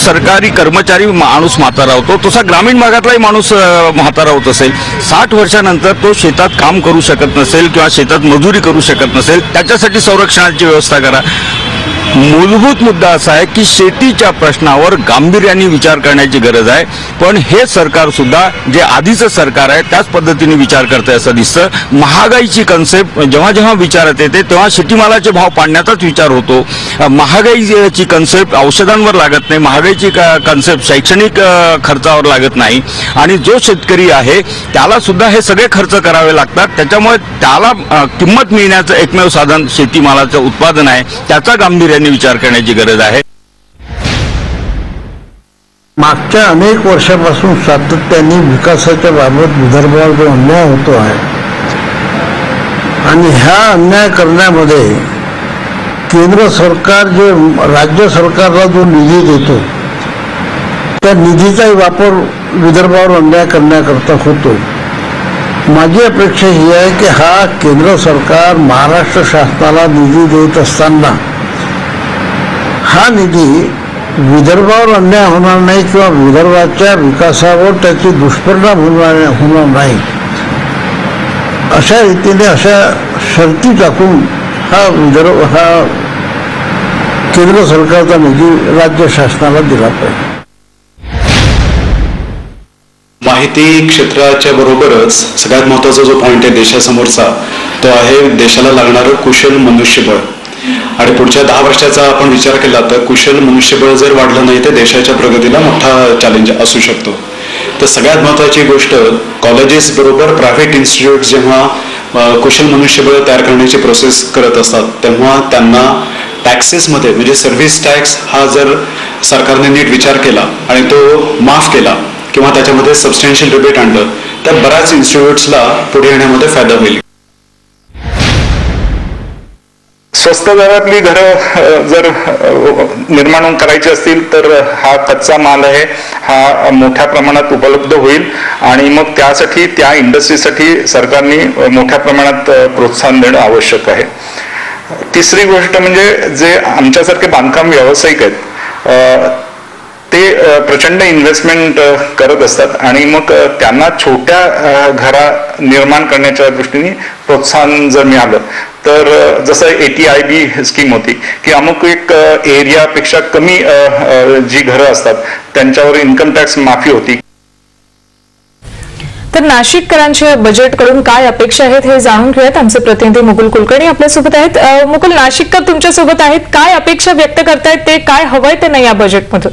सरकारी कर्मचारी माणूस म्हातारा होतो तसा ग्रामीण भागातलाही माणूस म्हातारा होत असेल, 60 वर्षानंतर तो शेतात काम करू शकत नसेल किंवा शेतात मजुरी करू शकत नसेल, त्याच्यासाठी संरक्षणाची व्यवस्था करा। मूलभूत मुद्दा असा आहे की शेतीच्या प्रश्नावर गांभीर्याने विचार करण्याची गरज आहे, पण हे सरकार सुद्धा जे आधीचं सरकार आहे त्याच पद्धतीने विचार करते असं दिसतं। महागाईची कन्सेप्ट जेव्हा जेव्हा विचारात येते तेव्हा शेतीमालाचे भाव पाडण्याचाच विचार होतो। महागाईची कन्सेप्ट औषधांवर लागत नाही, महागाईची कन्सेप्ट शैक्षणिक खर्चावर लागत नाही, आणि जो शेतकरी आहे त्याला सुद्धा हे सगळे खर्च करावे लागतात। त्याच्यामुळे त्याला किंमत मिळण्याचं एकमेव साधन शेतीमालाचं उत्पादन आहे, त्याचा गांभीर्याने विचार करण्याची गरज आहे। मागच्या अनेक वर्षापासून सातत्याने विकासाच्या बाबत विदर्भावर जो अन्याय होतो आहे आणि ह्या अन्याय करण्यामध्ये केंद्र सरकार जे राज्य सरकारला जो निधी देतो त्या निधीचाही वापर विदर्भावर अन्याय करण्याकरता होतो। माझी अपेक्षा ही आहे की हा केंद्र सरकार महाराष्ट्र शासनाला निधी देत असताना हा निधी विदर्भावर अन्याय होणार नाही किंवा विदर्भाच्या विकासावर त्याचे दुष्परिणाम होणार नाही अशा रीतीने अशा शर्ती टाकून हा केंद्र सरकारचा निधी राज्य शासनाला दिला पाहिजे। माहिती क्षेत्राच्या बरोबरच सगळ्यात महत्त्वाचा जो पॉइंट आहे देशासमोरचा तो आहे देशाला लागणारं कुशल मनुष्यबळ। आणि पुढच्या 10 वर्षाचा आपण विचार केला तर कुशल मनुष्यबळ जर वाढलं नाही तर देशाच्या प्रगतीला मोठा चॅलेंज असू शकतो। तर सगळ्यात महत्त्वाची गोष्ट कॉलेजेस बरोबर प्रायव्हेट इन्स्टिट्यूट जेव्हा कुशल मनुष्यबळ तयार करण्याची प्रोसेस करत असतात तेव्हा त्यांना टॅक्सेसमध्ये म्हणजे सर्व्हिस टॅक्स हा जर सरकारने नीट विचार केला आणि तो माफ केला किंवा त्याच्यामध्ये सबस्टॅन्शियल रिबेट आणलं तर बऱ्याच इन्स्टिट्यूट्सला पुढे येण्यामध्ये फायदा होईल। स्वस्त दरातली घरं जर निर्माण करायची असतील तर हा कच्चा माल आहे हा मोठ्या प्रमाणात उपलब्ध होईल आणि मग त्यासाठी त्या इंडस्ट्रीसाठी सरकारने मोठ्या प्रमाणात प्रोत्साहन देणं आवश्यक आहे। तिसरी गोष्ट म्हणजे जे आमच्यासारखे बांधकाम व्यावसायिक आहेत ते प्रचंड इन्व्हेस्टमेंट करत असतात आणि मग त्यांना छोट्या घरा निर्माण करण्याच्या दृष्टीने प्रोत्साहन जर मिळालं तर जसं ATIB स्कीम होती की अमुक एक एरियापेक्षा कमी जी घरं असतात त्यांच्यावर इन्कम टॅक्स माफी होती। तर नाशिककरांच्या बजेटकडून काय अपेक्षा आहेत हे जाणून घेऊयात। आमचे प्रतिनिधी मुकुल कुलकर्णी आपल्यासोबत आहेत। मुकुल, नाशिककर तुमच्यासोबत आहेत, काय अपेक्षा व्यक्त करतायत ते, काय हवंय ते नाही या बजेटमधून?